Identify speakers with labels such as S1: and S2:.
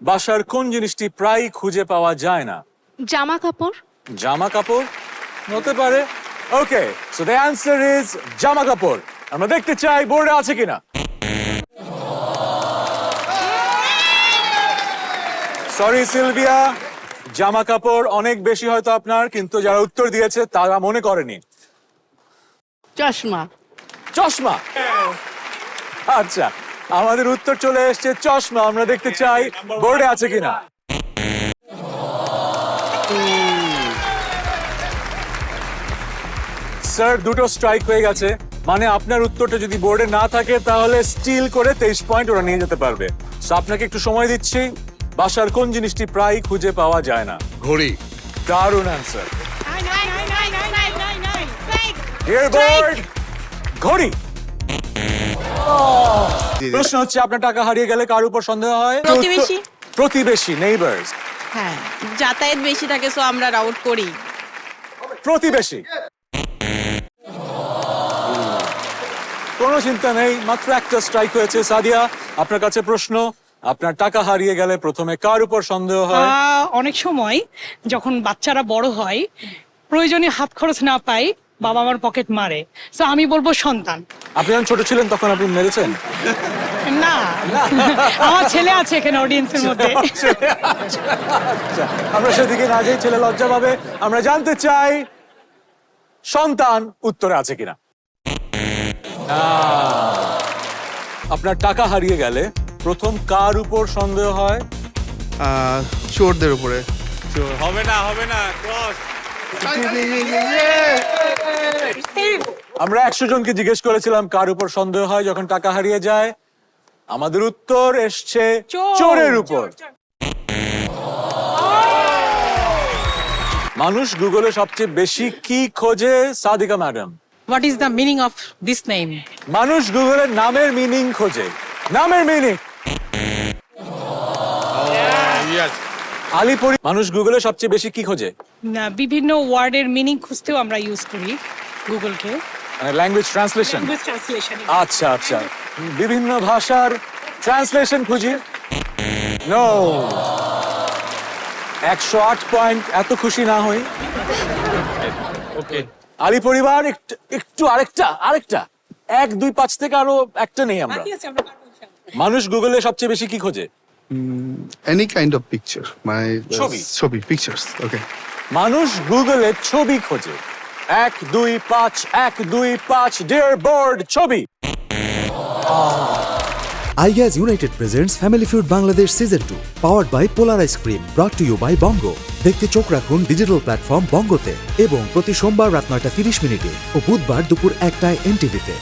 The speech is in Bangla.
S1: বাসার কোন জিনিসটি প্রায় খুঁজে পাওয়া যায় না?
S2: জামা কাপড়।
S1: জামা কাপড় হতে পারে। ওকে, সো দ্য অ্যানসার ইজ জামা কাপড়। আমরা দেখতে চাই বোর্ডে আছে কিনা। সরি সিলভিয়া, জামা কাপড় অনেক বেশি হয়তো আপনার, কিন্তু যারা উত্তর দিয়েছে তারা মনে করেনি।
S2: চশমা।
S1: চশমা। আচ্ছা, আমাদের উত্তর চলে এসেছে চশমা। আমরা দেখতে চাই বোর্ডে আছে কিনা। স্যার, দুটো স্ট্রাইক হয়ে গেছে, মানে আপনার উত্তরটা যদি বোর্ডে না থাকে তাহলে স্টিল করে 23 পয়েন্ট ওরা নিয়ে যেতে পারবে। সো আপনাকে একটু সময় দিচ্ছি। বাসার কোন জিনিসটি প্রায় খুঁজে পাওয়া যায় না?
S3: ঘড়ি।
S1: দারুণ অ্যান্সার। ডিয়ার বোর্ড, ঘড়ি। প্রশ্ন হচ্ছে, আপনার টাকা হারিয়ে গেলে কার উপর সন্দেহ হয়?
S4: প্রতিবেশী।
S1: প্রতিবেশী, নেইবার্স।
S4: হ্যাঁ, যাতায়াত বেশি থাকে সো আমরা রাউট করি।
S1: প্রতিবেশী। কোনো চিন্তা নেই, মাত্র একটা স্ট্রাইক হয়েছে। সাদিয়া, আপনার কাছে প্রশ্ন, আপনার টাকা হারিয়ে গেলে প্রথমে কার উপর সন্দেহ হয়?
S5: অনেক সময় যখন বাচ্চারা বড় হয়, প্রয়োজনীয় হাত খরচ না পাই, বাবা মার পকেট মারে। তো আমি বলবো সন্তান।
S1: আপনি যখন ছোট ছিলেন তখন আপনি মেরেছেন?
S5: না, আমার ছেলে আছে এখানে অডিয়েন্সের মধ্যে।
S1: আচ্ছা, আমরা সেদিকে না যাই, ছেলে লজ্জা পাবে। আমরা জানতে চাই সন্তান উত্তরে আছে কিনা। আপনার টাকা হারিয়ে গেলে প্রথম কার উপর সন্দেহ হয়?
S3: চোরদের উপরে।
S6: হবে না ক্রস।
S1: আমরা 100 জনকে জিজ্ঞেস করেছিলাম কার উপর সন্দেহ হয় যখন টাকা হারিয়ে যায়। আমাদের উত্তর এসছে চোরের উপর। মানুষ গুগলে সবচেয়ে বেশি কি খোঁজে? Sadika madam.
S5: What is the meaning of this name?
S1: মানুষ গুগলের নামের মিনিং খোঁজে। নামের মিনিং। আলিপুরি। মানুষ গুগলে সবচেয়ে বেশি কি খোঁজে?
S5: বিভিন্ন ওয়ার্ডের মিনিং খুঁজতেও আমরা ইউজ করি গুগলকে।
S1: মানে ল্যাঙ্গুয়েজ ট্রান্সলেশন। আচ্ছা আচ্ছা, বিভিন্ন ভাষার ট্রান্সলেশন খুঁজি। No, 108 point. এত খুশি না হই।
S6: ওকে,
S1: আলী পরিবার, একটু আরেকটা 1, 2, 5 থেকে আরো একটা নেই আমরা। মানুষ গুগলে সবচেয়ে বেশি কি খোঁজে?
S3: এনি কাইন্ড অফ পিকচার, মানে
S1: ছবি।
S3: ছবি, পিকচার্স। ওকে,
S1: মানুষ গুগলে ছবি খোঁজে। 1, 2, 5, 1, 2, 5। ডিয়ার বোর্ড, ছবি।
S7: iGas United presents Family Feud Bangladesh Season 2, powered by Polar Ice Cream, brought to you by Bongo. দেখতে চোখ রাখুন ডিজিটাল প্ল্যাটফর্ম বঙ্গোতে এবং প্রতি সোমবার রাত 9:30 ও বুধবার দুপুর 1টায় NTV-তে।